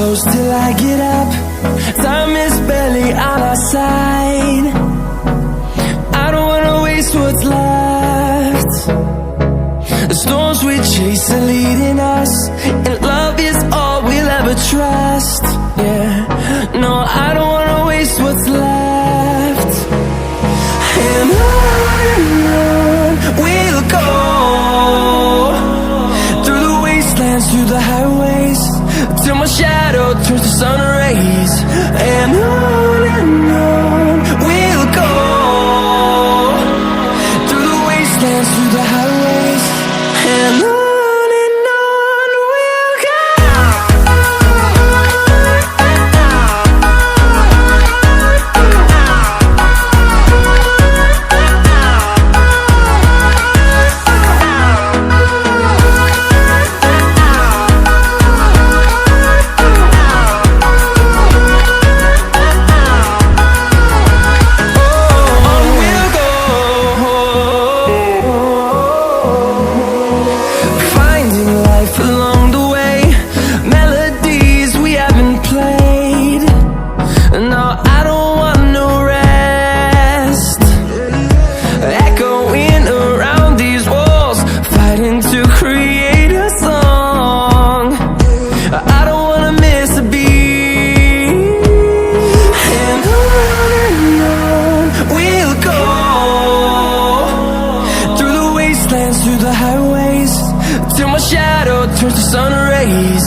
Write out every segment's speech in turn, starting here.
close till I get up. Time is barely on our side. I don't wanna waste what's left. The storms we chase are leading us, and love is all we'll ever trust. Yeah, no, I don't wanna waste what's left. And on we'll go, through the wastelands, through the highways, till my shadow turns to sun rays. And on we'll go, through the wastelands, through the highways, and on we'll go. Through the highways, till my shadow turns to sun rays.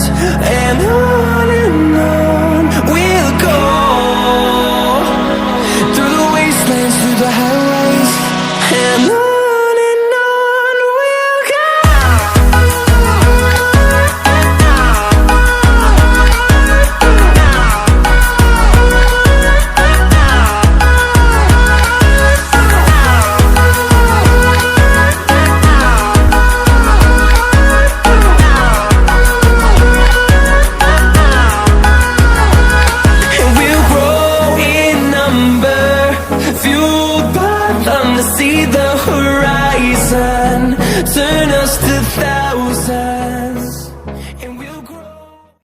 And on we'll go, through the wastelands, through the highways, and on we'll go. See the horizon, turn us to thousands.